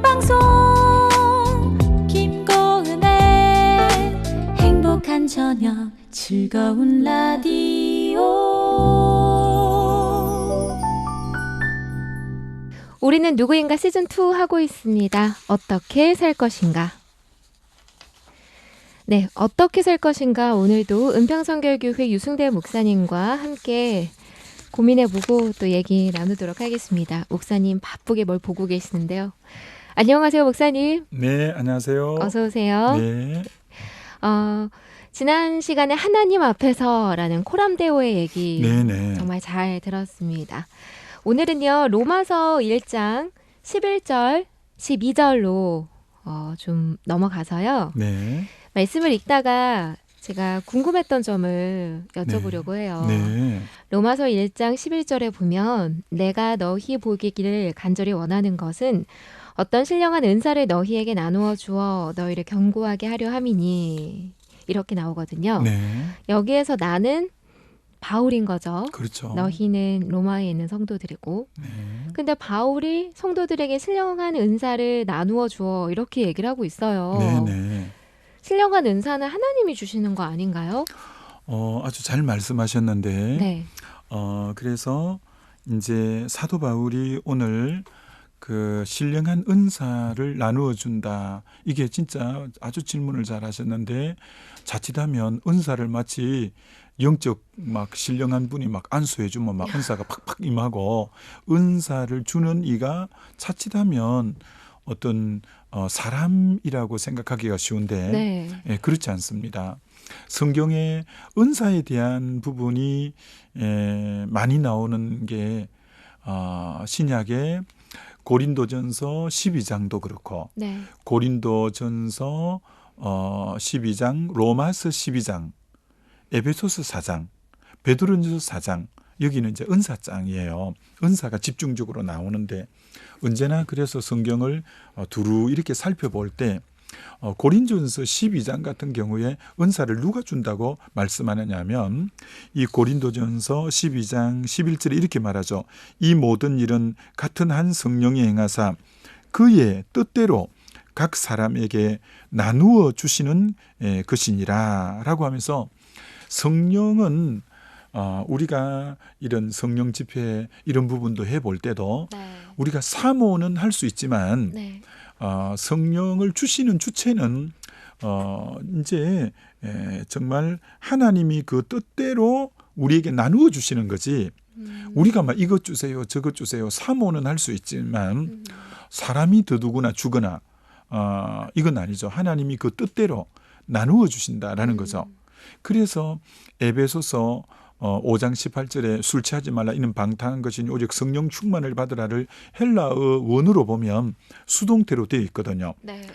생방송 김고은의 행복한 저녁 즐거운 라디오. 우리는 누구인가 시즌2 하고 있습니다. 어떻게 살 것인가. 네, 어떻게 살 것인가. 오늘도 은평성결교회 유승대 목사님과 함께 고민해보고 또 얘기 나누도록 하겠습니다. 목사님 바쁘게 뭘 보고 계시는데요. 안녕하세요, 목사님. 네, 안녕하세요. 어서 오세요. 네. 지난 시간에 하나님 앞에서라는 코람데오의 얘기 네네. 정말 잘 들었습니다. 오늘은요, 로마서 1장 11절, 12절로 좀 넘어가서요. 네. 말씀을 읽다가 제가 궁금했던 점을 여쭤보려고 해요. 네. 로마서 1장 11절에 보면 내가 너희 보기를 간절히 원하는 것은 어떤 신령한 은사를 너희에게 나누어 주어 너희를 견고하게 하려 함이니 이렇게 나오거든요. 네. 여기에서 나는 바울인 거죠. 그렇죠. 너희는 로마에 있는 성도들이고. 네. 근데 바울이 성도들에게 신령한 은사를 나누어 주어 이렇게 얘기를 하고 있어요. 네네. 신령한 은사는 하나님이 주시는 거 아닌가요? 아주 잘 말씀하셨는데, 네. 그래서 이제 사도 바울이 오늘 그 신령한 은사를 나누어 준다. 이게 진짜 아주 질문을 잘 하셨는데, 자칫하면 은사를 마치 영적 막 신령한 분이 막 안수해 주면 막 은사가 팍팍 임하고, 은사를 주는 이가 자칫하면 어떤 사람이라고 생각하기가 쉬운데 네. 예, 그렇지 않습니다. 성경에 은사에 대한 부분이 많이 나오는 게 신약의 고린도전서 12장도 그렇고 네. 고린도전서 12장, 로마서 12장, 에베소서 4장, 베드로전서 4장, 여기는 이제 은사장이에요. 은사가 집중적으로 나오는데 언제나 그래서 성경을 두루 이렇게 살펴볼 때 고린도전서 12장 같은 경우에 은사를 누가 준다고 말씀하느냐 하면 이 고린도전서 12장 11절에 이렇게 말하죠. 이 모든 일은 같은 한 성령이 행하사 그의 뜻대로 각 사람에게 나누어 주시는 것이니라 라고 하면서 성령은 우리가 이런 성령 집회 이런 부분도 해볼 때도 네. 우리가 사모는 할 수 있지만 네. 성령을 주시는 주체는 이제 정말 하나님이 그 뜻대로 우리에게 나누어 주시는 거지. 우리가 막 이것 주세요, 저것 주세요 사모는 할 수 있지만 사람이 더 누구나 주거나 이건 아니죠. 하나님이 그 뜻대로 나누어 주신다라는 거죠. 그래서 에베소서 5장 18절에 술 취하지 말라 이는 방탕한 것이니 오직 성령 충만을 받으라를 헬라어 원어로 보면 수동태로 되어 있거든요. 네.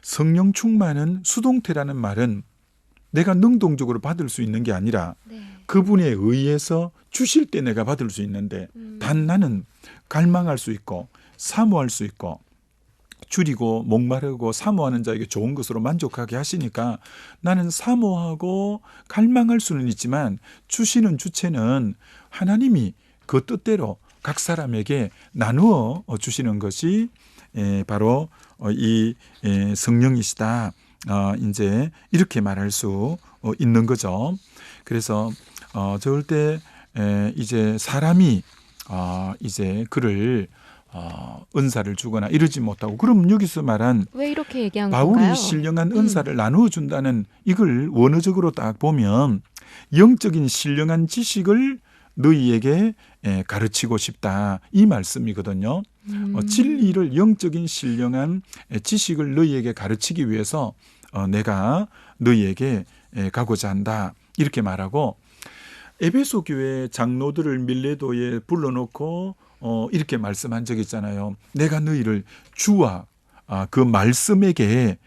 성령 충만은 수동태라는 말은 내가 능동적으로 받을 수 있는 게 아니라 네. 그분에 의해서 주실 때 내가 받을 수 있는데 단 나는 갈망할 수 있고 사모할 수 있고 줄이고 목마르고 사모하는 자에게 좋은 것으로 만족하게 하시니까 나는 사모하고 갈망할 수는 있지만 주시는 주체는 하나님이 그 뜻대로 각 사람에게 나누어 주시는 것이 바로 이 성령이시다. 이제 이렇게 말할 수 있는 거죠. 그래서 저럴 때 이제 사람이 이제 그를 은사를 주거나 이러지 못하고 그럼 여기서 말한 왜 이렇게 얘기한 바울이 건가요? 신령한 은사를 나누어 준다는 이걸 원어적으로 딱 보면 영적인 신령한 지식을 너희에게 가르치고 싶다 이 말씀이거든요. 진리를 영적인 신령한 지식을 너희에게 가르치기 위해서 내가 너희에게 가고자 한다 이렇게 말하고 에베소 교회 장로들을 밀레도에 불러놓고 이렇게 말씀한 적이 있잖아요. 내가 너희를 주와 그 말씀에게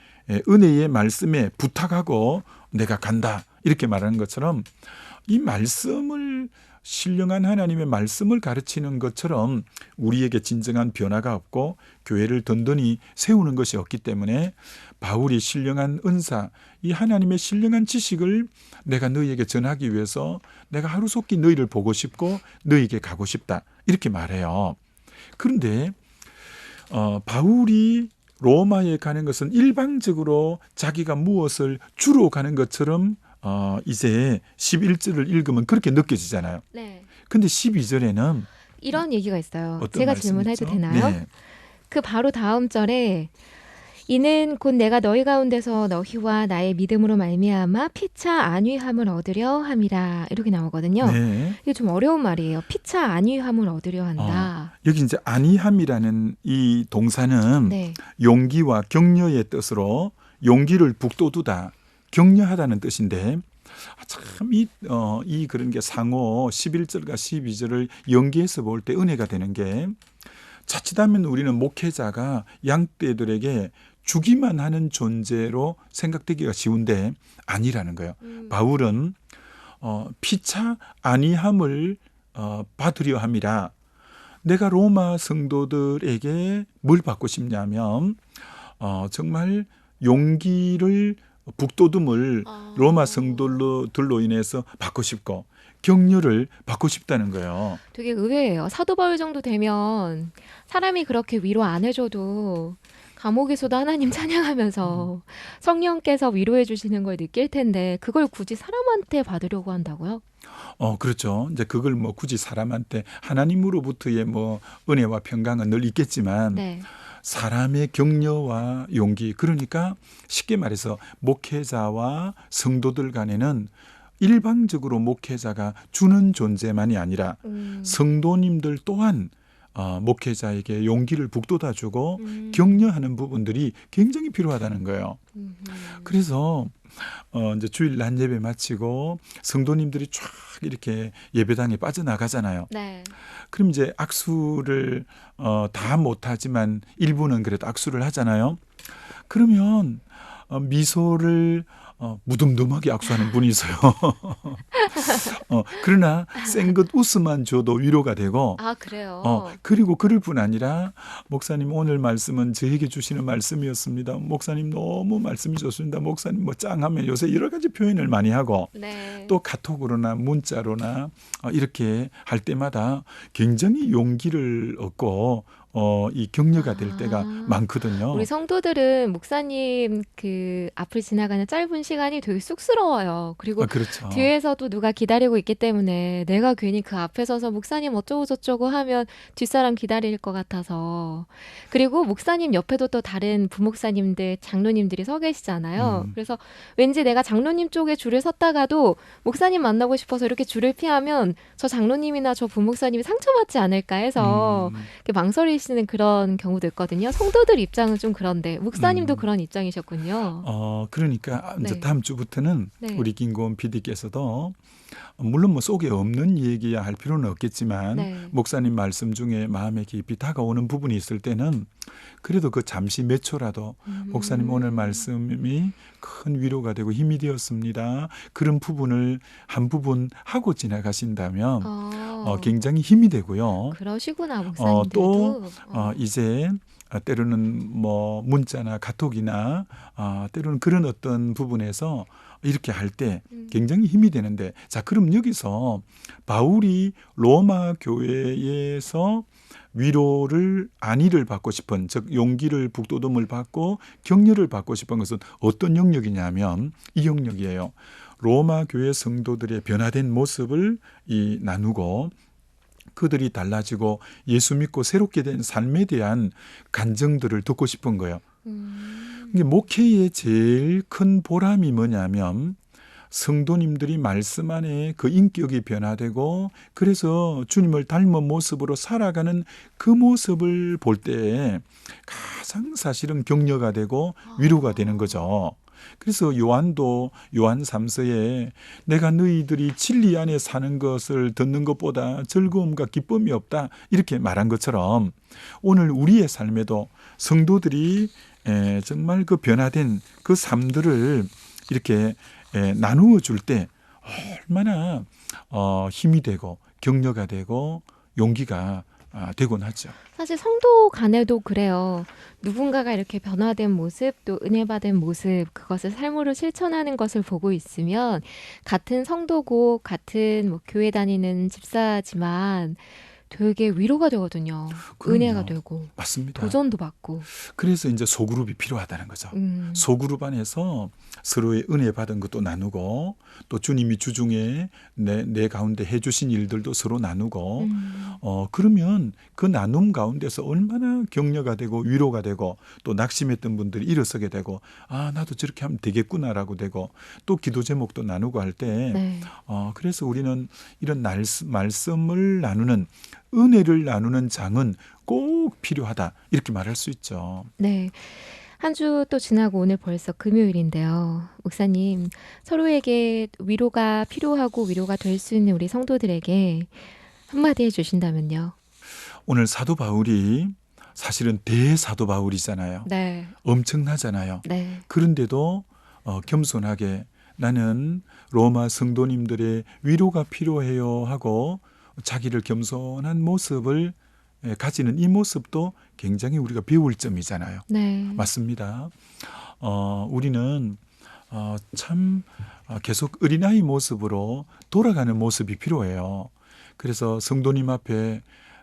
은혜의 말씀에 부탁하고 내가 간다 이렇게 말하는 것처럼 이 말씀을 신령한 하나님의 말씀을 가르치는 것처럼 우리에게 진정한 변화가 없고 교회를 든든히 세우는 것이 없기 때문에 바울이 신령한 은사, 이 하나님의 신령한 지식을 내가 너희에게 전하기 위해서 내가 하루속히 너희를 보고 싶고 너희에게 가고 싶다 이렇게 말해요. 그런데 바울이 로마에 가는 것은 일방적으로 자기가 무엇을 주로 가는 것처럼 이제 11절을 읽으면 그렇게 느껴지잖아요. 네. 근데 12절에는 이런 얘기가 있어요. 어떤 제가 말씀이 질문해도 있죠? 되나요? 네. 그 바로 다음 절에 이는 곧 내가 너희 가운데서 너희와 나의 믿음으로 말미암아 피차 안위함을 얻으려 함이라 이렇게 나오거든요. 네. 이게 좀 어려운 말이에요. 피차 안위함을 얻으려 한다. 여기 이제 안위함이라는 이 동사는 네. 용기와 격려의 뜻으로 용기를 북돋우다, 격려하다는 뜻인데 참 이 그런 게 상호 11절과 12절을 연계해서 볼 때 은혜가 되는 게 자칫하면 우리는 목회자가 양떼들에게 주기만 하는 존재로 생각되기가 쉬운데 아니라는 거예요. 바울은 피차 안위함을 받으려 함이라. 내가 로마 성도들에게 뭘 받고 싶냐면 정말 용기를 북돋움을 로마 성도들로 인해서 받고 싶고 격려를 받고 싶다는 거예요. 되게 의외예요. 사도 바울 정도 되면 사람이 그렇게 위로 안 해줘도 감옥에서도 하나님 찬양하면서 성령께서 위로해 주시는 걸 느낄 텐데 그걸 굳이 사람한테 받으려고 한다고요? 그렇죠. 이제 그걸 뭐 굳이 사람한테 하나님으로부터의 뭐 은혜와 평강은 늘 있겠지만 네. 사람의 격려와 용기, 그러니까 쉽게 말해서 목회자와 성도들 간에는 일방적으로 목회자가 주는 존재만이 아니라 성도님들 또한 목회자에게 용기를 북돋아주고 격려하는 부분들이 굉장히 필요하다는 거예요. 그래서 이제 주일 낮 예배 마치고 성도님들이 쫙 이렇게 예배당에 빠져나가잖아요. 네. 그럼 이제 악수를 다 못하지만 일부는 그래도 악수를 하잖아요. 그러면 미소를 무덤덤하게 악수하는 분이 있어요. 그러나 생긋 웃음만 줘도 위로가 되고 아, 그래요? 그리고 그럴 뿐 아니라 목사님 오늘 말씀은 저에게 주시는 말씀이었습니다. 목사님 너무 말씀이 좋습니다. 목사님 뭐 짱하면 요새 여러 가지 표현을 많이 하고 네. 또 카톡으로나 문자로나 이렇게 할 때마다 굉장히 용기를 얻고 이 격려가 될 때가 많거든요. 우리 성도들은 목사님 그 앞을 지나가는 짧은 시간이 되게 쑥스러워요. 그리고 그렇죠. 뒤에서도 누가 기다리고 있기 때문에 내가 괜히 그 앞에 서서 목사님 어쩌고 저쩌고 하면 뒷사람 기다릴 것 같아서. 그리고 목사님 옆에도 또 다른 부목사님들, 장로님들이 서 계시잖아요. 그래서 왠지 내가 장로님 쪽에 줄을 섰다가도 목사님 만나고 싶어서 이렇게 줄을 피하면 저 장로님이나 저 부목사님이 상처받지 않을까 해서 이렇게 망설이시는 그런 경우도 있거든요. 성도들 입장은 좀 그런데 목사님도 그런 입장이셨군요. 그러니까 이제 네. 다음 주부터는 네. 우리 김고은 PD께서도 물론 뭐 속에 없는 얘기야 할 필요는 없겠지만 네. 목사님 말씀 중에 마음에 깊이 다가오는 부분이 있을 때는 그래도 그 잠시 몇 초라도 목사님 오늘 말씀이 큰 위로가 되고 힘이 되었습니다. 그런 부분을 한 부분 하고 지나가신다면 굉장히 힘이 되고요. 그러시구나, 목사님들도. 또 이제 때로는 뭐 문자나 카톡이나 때로는 그런 어떤 부분에서 이렇게 할 때 굉장히 힘이 되는데, 자, 그럼 여기서 바울이 로마 교회에서 위로를 안위를 받고 싶은, 즉 용기를 북돋움을 받고 격려를 받고 싶은 것은 어떤 영역이냐면 이 영역이에요. 로마 교회 성도들의 변화된 모습을 나누고 그들이 달라지고 예수 믿고 새롭게 된 삶에 대한 간증들을 듣고 싶은 거예요. 목회의 제일 큰 보람이 뭐냐면 성도님들이 말씀 안에 그 인격이 변화되고 그래서 주님을 닮은 모습으로 살아가는 그 모습을 볼 때 가장 사실은 격려가 되고 위로가 되는 거죠. 그래서 요한도 요한 3서에 내가 너희들이 진리 안에 사는 것을 듣는 것보다 즐거움과 기쁨이 없다 이렇게 말한 것처럼 오늘 우리의 삶에도 성도들이 정말 그 변화된 그 삶들을 이렇게 나누어 줄 때 얼마나 힘이 되고 격려가 되고 용기가 되곤 하죠. 사실 성도 간에도 그래요. 누군가가 이렇게 변화된 모습, 또 은혜 받은 모습, 그것을 삶으로 실천하는 것을 보고 있으면 같은 성도고 같은 뭐 교회 다니는 집사지만 되게 위로가 되거든요. 그럼요. 은혜가 되고 맞습니다. 도전도 받고. 그래서 이제 소그룹이 필요하다는 거죠. 소그룹 안에서 서로의 은혜 받은 것도 나누고 또 주님이 주중에 내 가운데 해주신 일들도 서로 나누고 그러면 그 나눔 가운데서 얼마나 격려가 되고 위로가 되고 또 낙심했던 분들이 일어서게 되고 아 나도 저렇게 하면 되겠구나라고 되고 또 기도 제목도 나누고 할 때 네. 그래서 우리는 이런 말씀을 나누는 은혜를 나누는 장은 꼭 필요하다 이렇게 말할 수 있죠. 네. 한 주 또 지나고 오늘 벌써 금요일인데요. 목사님, 서로에게 위로가 필요하고 위로가 될 수 있는 우리 성도들에게 한마디 해주신다면요. 오늘 사도 바울이 사실은 대사도 바울이잖아요. 네. 엄청나잖아요. 네. 그런데도 겸손하게 나는 로마 성도님들의 위로가 필요해요 하고 자기를 겸손한 모습을 가지는 이 모습도 굉장히 우리가 배울 점이잖아요. 네. 맞습니다. 우리는 참 계속 어린아이 모습으로 돌아가는 모습이 필요해요. 그래서 성도님 앞에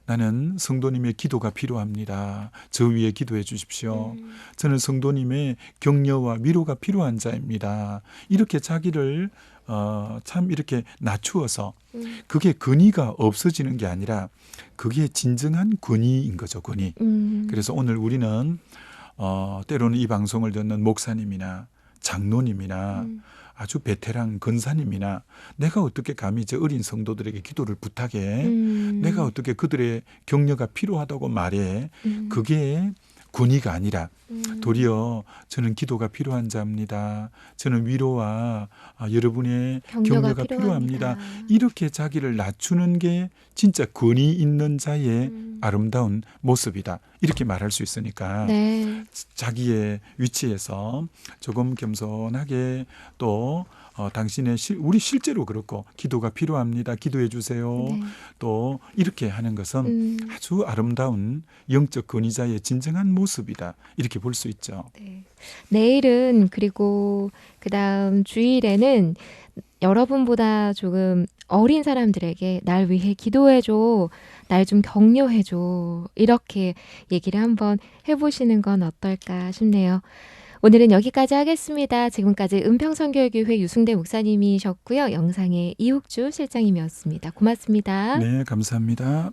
나는 성도님의 기도가 필요합니다. 저 위에 기도해 주십시오. 저는 성도님의 격려와 위로가 필요한 자입니다. 이렇게 자기를 참 이렇게 낮추어서 그게 근위가 없어지는 게 아니라 그게 진정한 근위인 거죠. 근위. 그래서 오늘 우리는 때로는 이 방송을 듣는 목사님이나 장로님이나 아주 베테랑 근사님이나 내가 어떻게 감히 저 어린 성도들에게 기도를 부탁해 내가 어떻게 그들의 격려가 필요하다고 말해 그게 군의가 아니라 도리어 저는 기도가 필요한 자입니다. 저는 위로와 여러분의 격려가 필요합니다. 이렇게 자기를 낮추는 게 진짜 권위 있는 자의 아름다운 모습이다. 이렇게 말할 수 있으니까 네. 자기의 위치에서 조금 겸손하게 또 당신의 우리 실제로 그렇고 기도가 필요합니다. 기도해 주세요. 네. 또 이렇게 하는 것은 아주 아름다운 영적 권위자의 진정한 모습이다. 이렇게 볼 수 있죠. 네. 내일은 그리고 그다음 주일에는 여러분보다 조금 어린 사람들에게 날 위해 기도해줘, 날 좀 격려해줘 이렇게 얘기를 한번 해보시는 건 어떨까 싶네요. 오늘은 여기까지 하겠습니다. 지금까지 은평선교회교회 유승대 목사님이셨고요. 영상의 이옥주 실장님이었습니다. 고맙습니다. 네, 감사합니다.